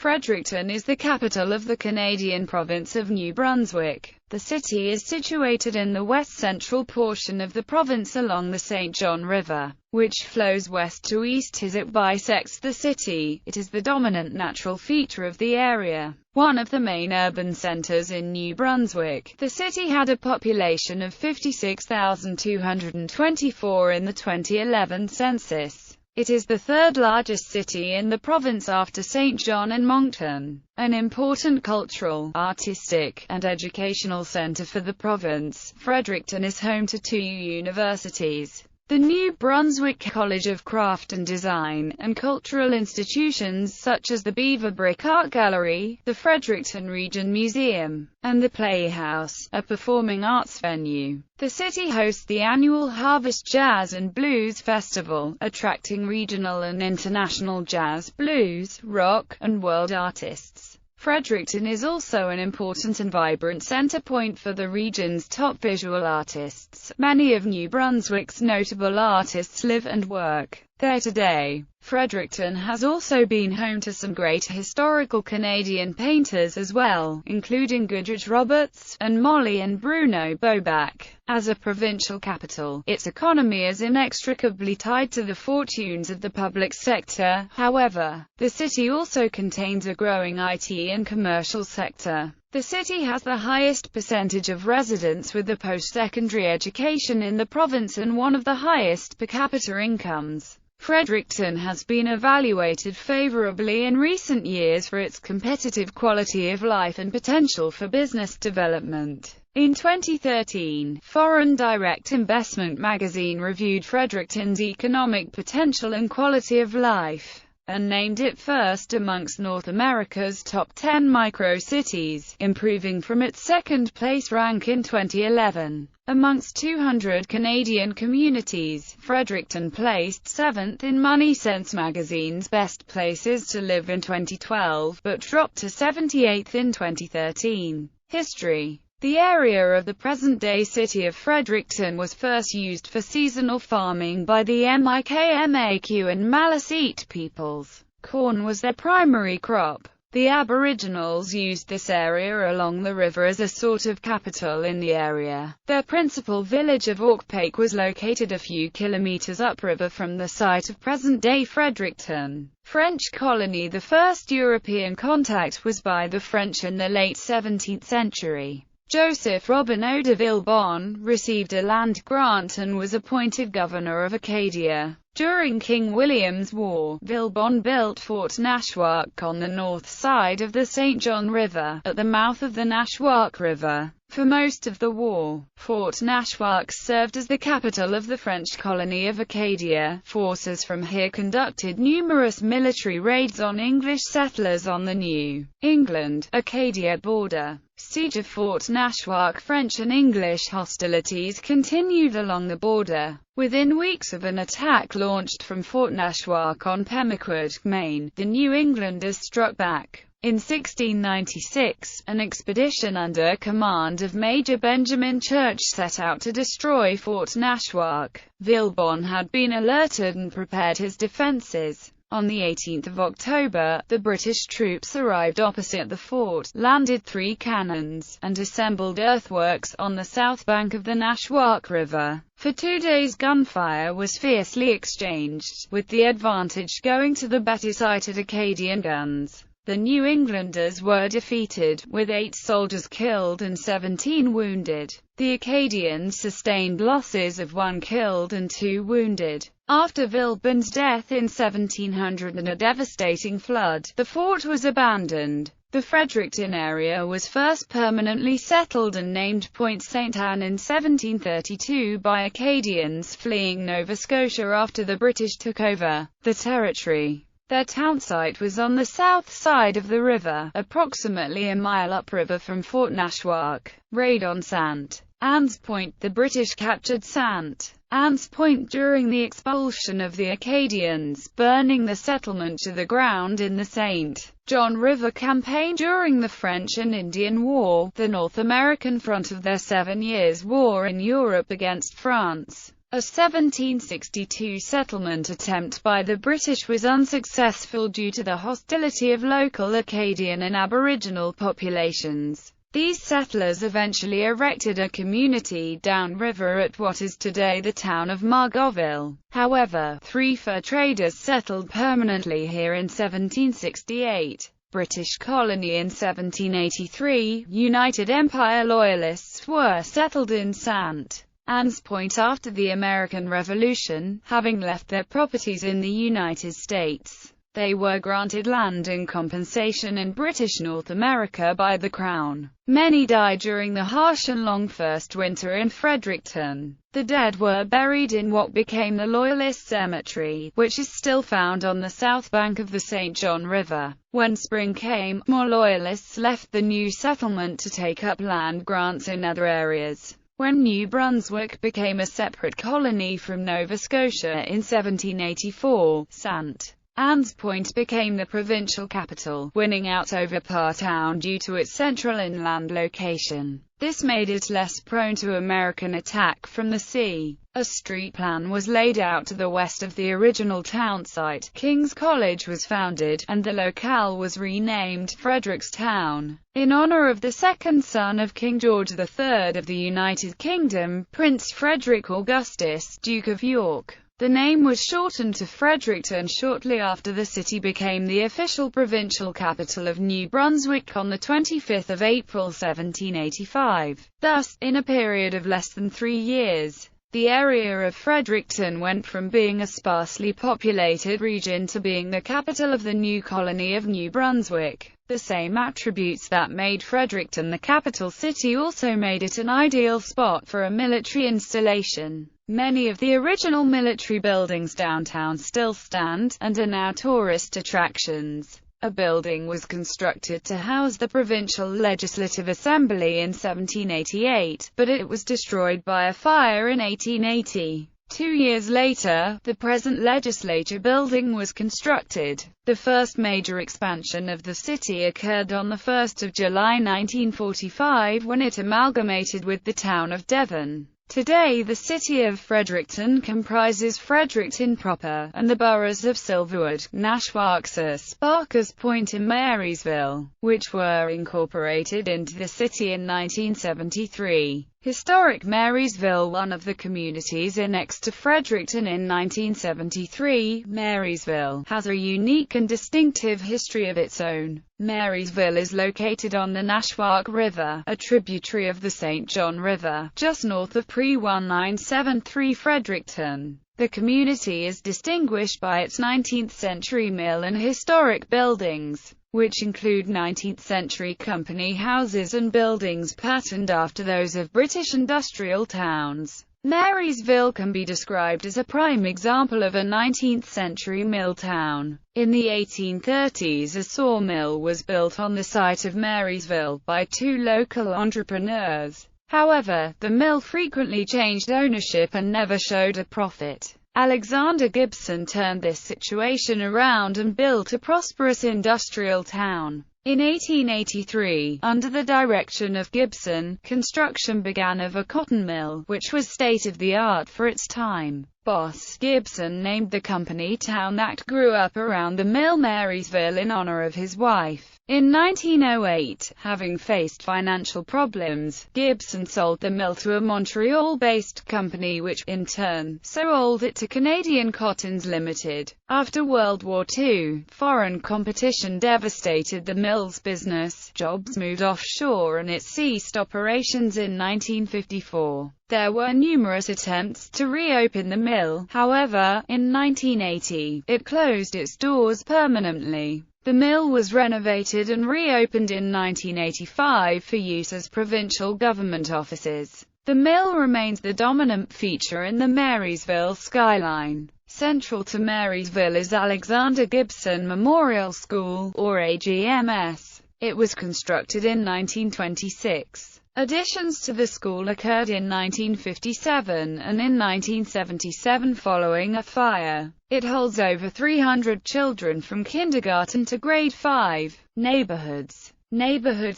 Fredericton is the capital of the Canadian province of New Brunswick. The city is situated in the west-central portion of the province along the St. John River, which flows west to east as it bisects the city. It is the dominant natural feature of the area, one of the main urban centers in New Brunswick. The city had a population of 56,224 in the 2011 census. It is the third largest city in the province after St. John and Moncton, an important cultural, artistic, and educational center for the province. Fredericton is home to two universities, the New Brunswick College of Craft and Design, and cultural institutions such as the Beaver Brick Art Gallery, the Fredericton Region Museum, and the Playhouse, a performing arts venue. The city hosts the annual Harvest Jazz and Blues Festival, attracting regional and international jazz, blues, rock, and world artists. Fredericton is also an important and vibrant center point for the region's top visual artists. Many of New Brunswick's notable artists live and work there today. Fredericton has also been home to some great historical Canadian painters as well, including Goodrich Roberts, and Molly and Bruno Bobak. As a provincial capital, its economy is inextricably tied to the fortunes of the public sector. However, the city also contains a growing IT and commercial sector. The city has the highest percentage of residents with a post-secondary education in the province and one of the highest per capita incomes. Fredericton has been evaluated favorably in recent years for its competitive quality of life and potential for business development. In 2013, Foreign Direct Investment magazine reviewed Fredericton's economic potential and quality of life, and named it first amongst North America's top 10 micro-cities, improving from its second-place rank in 2011. Amongst 200 Canadian communities, Fredericton placed 7th in Money Sense magazine's Best Places to Live in 2012, but dropped to 78th in 2013. History. The area of the present-day city of Fredericton was first used for seasonal farming by the Mi'kmaq and Maliseet peoples. Corn was their primary crop. The Aboriginals used this area along the river as a sort of capital in the area. Their principal village of Orkpake was located a few kilometers upriver from the site of present-day Fredericton. French colony. The first European contact was by the French in the late 17th century. Joseph Robineau de Villebon received a land grant and was appointed governor of Acadia. During King William's War, Villebon built Fort Nashwauk on the north side of the St. John River, at the mouth of the Nashwauk River. For most of the war, Fort Nashwauk served as the capital of the French colony of Acadia. Forces from here conducted numerous military raids on English settlers on the New England-Acadia border. Siege of Fort Nashwauk. French and English hostilities continued along the border. Within weeks of an attack launched from Fort Nashwauk on Pemaquid, Maine, the New Englanders struck back. In 1696, an expedition under command of Major Benjamin Church set out to destroy Fort Nashwauk. Villebon had been alerted and prepared his defenses. On the 18th of October, the British troops arrived opposite the fort, landed 3 cannons, and assembled earthworks on the south bank of the Nashwauk River. For 2 days gunfire was fiercely exchanged, with the advantage going to the better-sighted Acadian guns. The New Englanders were defeated, with 8 soldiers killed and 17 wounded. The Acadians sustained losses of 1 killed and 2 wounded. After Villebon's death in 1700 and a devastating flood, the fort was abandoned. The Fredericton area was first permanently settled and named Point St. Anne in 1732 by Acadians fleeing Nova Scotia after the British took over the territory. Their town site was on the south side of the river, approximately a mile upriver from Fort Nashwauk. Raid on St. Anne's Point. The British captured St. Anne's Point during the expulsion of the Acadians, burning the settlement to the ground in the St. John River Campaign during the French and Indian War, the North American front of their 7 Years' War in Europe against France. A 1762 settlement attempt by the British was unsuccessful due to the hostility of local Acadian and Aboriginal populations. These settlers eventually erected a community downriver at what is today the town of Margoville. However, 3 fur traders settled permanently here in 1768. British colony in 1783, United Empire Loyalists were settled in St. Anne's Point after the American Revolution, having left their properties in the United States. They were granted land in compensation in British North America by the Crown. Many died during the harsh and long first winter in Fredericton. The dead were buried in what became the Loyalist Cemetery, which is still found on the south bank of the St. John River. When spring came, more Loyalists left the new settlement to take up land grants in other areas. When New Brunswick became a separate colony from Nova Scotia in 1784, St. Anne's Point became the provincial capital, winning out over Par Town due to its central inland location. This made it less prone to American attack from the sea. A street plan was laid out to the west of the original town site. King's College was founded, and the locale was renamed Fredericton, in honor of the second son of King George III of the United Kingdom, Prince Frederick Augustus, Duke of York. The name was shortened to Fredericton shortly after the city became the official provincial capital of New Brunswick on 25 April 1785. Thus, in a period of less than 3 years, the area of Fredericton went from being a sparsely populated region to being the capital of the new colony of New Brunswick. The same attributes that made Fredericton the capital city also made it an ideal spot for a military installation. Many of the original military buildings downtown still stand, and are now tourist attractions. A building was constructed to house the Provincial Legislative Assembly in 1788, but it was destroyed by a fire in 1880. 2 years later, the present legislature building was constructed. The first major expansion of the city occurred on 1 July 1945 when it amalgamated with the town of Devon. Today the city of Fredericton comprises Fredericton proper, and the boroughs of Silverwood, Nashwaaksis, Barker's Point and Marysville, which were incorporated into the city in 1973. Historic Marysville, one of the communities annexed to Fredericton in 1973, Marysville has a unique and distinctive history of its own. Marysville is located on the Nashwaak River, a tributary of the St. John River, just north of Pre-1973 Fredericton. The community is distinguished by its 19th-century mill and historic buildings, which include 19th-century company houses and buildings patterned after those of British industrial towns. Marysville can be described as a prime example of a 19th-century mill town. In the 1830s, a sawmill was built on the site of Marysville by 2 local entrepreneurs. However, the mill frequently changed ownership and never showed a profit. Alexander Gibson turned this situation around and built a prosperous industrial town. In 1883, under the direction of Gibson, construction began of a cotton mill, which was state-of-the-art for its time. Boss Gibson named the company town that grew up around the mill Marysville in honor of his wife. In 1908, having faced financial problems, Gibson sold the mill to a Montreal-based company which, in turn, sold it to Canadian Cottons Limited. After World War II, foreign competition devastated the mill's business, jobs moved offshore and it ceased operations in 1954. There were numerous attempts to reopen the mill, however, in 1980, it closed its doors permanently. The mill was renovated and reopened in 1985 for use as provincial government offices. The mill remains the dominant feature in the Marysville skyline. Central to Marysville is Alexander Gibson Memorial School, or AGMS. It was constructed in 1926. Additions to the school occurred in 1957 and in 1977 following a fire. It holds over 300 children from kindergarten to grade 5. Neighborhoods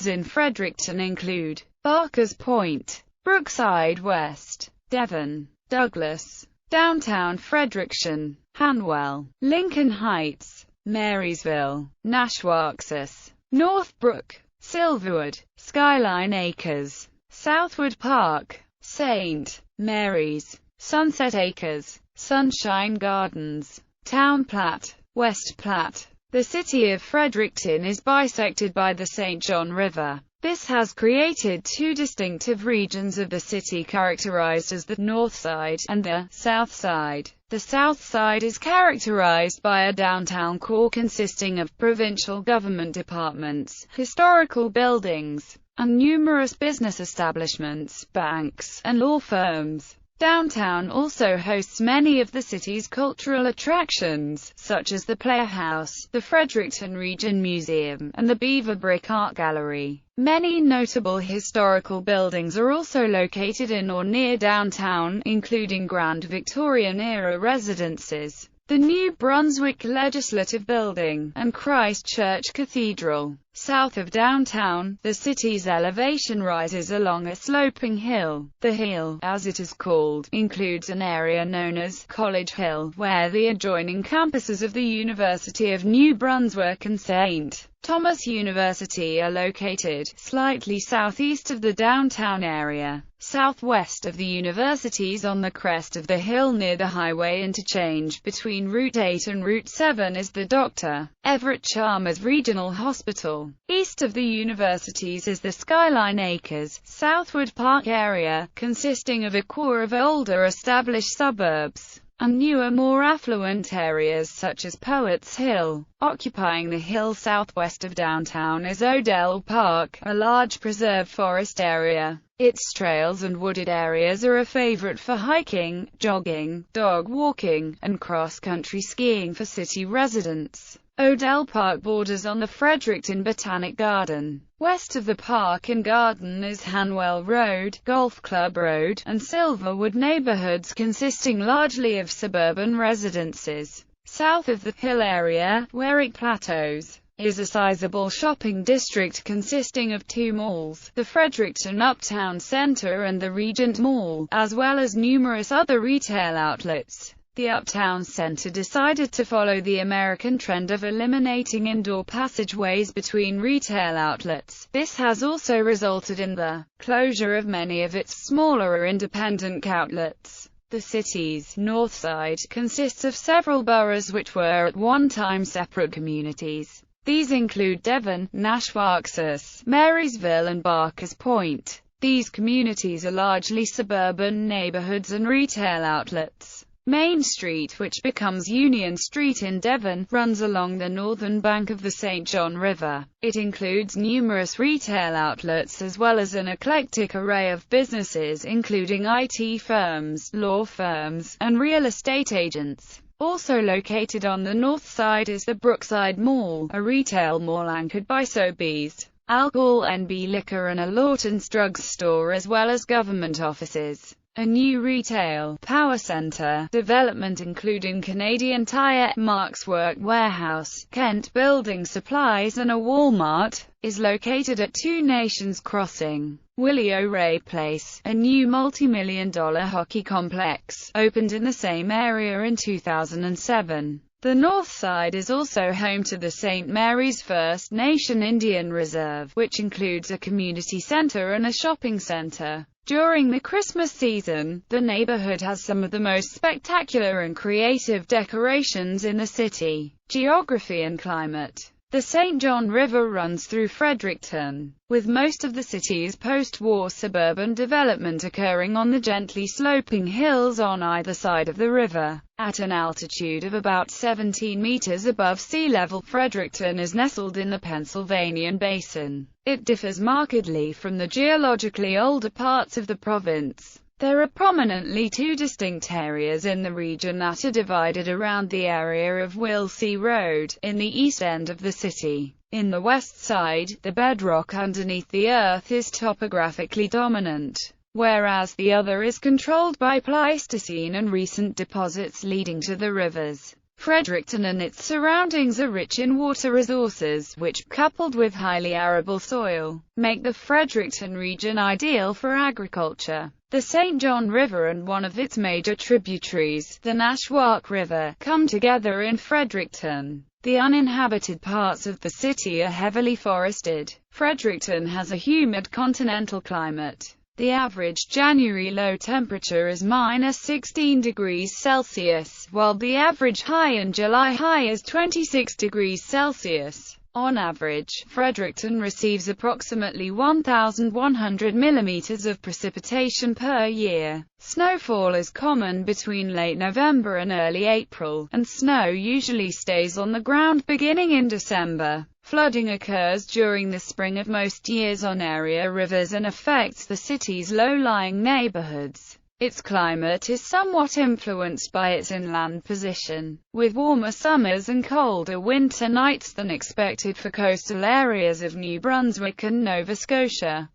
in Fredericton include Barker's Point, Brookside West, Devon, Douglas, Downtown Fredericton, Hanhil, Lincoln Heights, Marysville, Nashwaaksis, Northbrook, Silverwood, Skyline Acres, Southwood Park, St. Mary's, Sunset Acres, Sunshine Gardens, Town Platte, West Platte. The city of Fredericton is bisected by the St. John River. This has created two distinctive regions of the city characterized as the North Side and the South Side. The South Side is characterized by a downtown core consisting of provincial government departments, historical buildings, and numerous business establishments, banks, and law firms. Downtown also hosts many of the city's cultural attractions, such as the Playhouse, the Fredericton Region Museum, and the Beaver Brick Art Gallery. Many notable historical buildings are also located in or near downtown, including Grand Victorian-era residences, the New Brunswick Legislative Building, and Christ Church Cathedral. South of downtown, the city's elevation rises along a sloping hill. The hill, as it is called, includes an area known as College Hill, where the adjoining campuses of the University of New Brunswick and St. Thomas University are located, slightly southeast of the downtown area. Southwest of the universities on the crest of the hill near the highway interchange between Route 8 and Route 7 is the Dr. Everett Chalmers Regional Hospital. East of the universities is the Skyline Acres, Southwood Park area, consisting of a core of older established suburbs and newer, more affluent areas such as Poets Hill. Occupying the hill southwest of downtown is Odell Park, a large preserved forest area. Its trails and wooded areas are a favorite for hiking, jogging, dog walking, and cross-country skiing for city residents. Odell Park borders on the Fredericton Botanic Garden. West of the park and garden is Hanhil Road, Golf Club Road, and Silverwood neighborhoods consisting largely of suburban residences. South of the hill area, where it plateaus, is a sizable shopping district consisting of two malls, the Fredericton Uptown Center and the Regent Mall, as well as numerous other retail outlets. The Uptown Center decided to follow the American trend of eliminating indoor passageways between retail outlets. This has also resulted in the closure of many of its smaller or independent outlets. The city's north side consists of several boroughs which were at one time separate communities. These include Devon, Nashwaaksis, Marysville and Barker's Point. These communities are largely suburban neighborhoods and retail outlets. Main Street, which becomes Union Street in Devon, runs along the northern bank of the St. John River. It includes numerous retail outlets as well as an eclectic array of businesses including IT firms, law firms, and real estate agents. Also located on the north side is the Brookside Mall, a retail mall anchored by Sobeys, Alcohol NB Liquor and a Lawton's drugstore as well as government offices. A new retail power center development including Canadian Tire, Mark's Work Warehouse, Kent Building Supplies and a Walmart, is located at Two Nations Crossing. Willie O'Ray Place, a new multi-million-dollar hockey complex, opened in the same area in 2007. The north side is also home to the St. Mary's First Nation Indian Reserve, which includes a community center and a shopping center. During the Christmas season, the neighborhood has some of the most spectacular and creative decorations in the city. Geography and climate. The St. John River runs through Fredericton, with most of the city's post-war suburban development occurring on the gently sloping hills on either side of the river. At an altitude of about 17 meters above sea level, Fredericton is nestled in the Pennsylvanian Basin. It differs markedly from the geologically older parts of the province. There are prominently two distinct areas in the region that are divided around the area of Willsey Road, in the east end of the city. In the west side, the bedrock underneath the earth is topographically dominant, whereas the other is controlled by Pleistocene and recent deposits leading to the rivers. Fredericton and its surroundings are rich in water resources, which, coupled with highly arable soil, make the Fredericton region ideal for agriculture. The St. John River and one of its major tributaries, the Nashwaak River, come together in Fredericton. The uninhabited parts of the city are heavily forested. Fredericton has a humid continental climate. The average January low temperature is -16 degrees Celsius, while the average high in July high is 26 degrees Celsius. On average, Fredericton receives approximately 1,100 millimeters of precipitation per year. Snowfall is common between late November and early April, and snow usually stays on the ground beginning in December. Flooding occurs during the spring of most years on area rivers and affects the city's low-lying neighborhoods. Its climate is somewhat influenced by its inland position, with warmer summers and colder winter nights than expected for coastal areas of New Brunswick and Nova Scotia.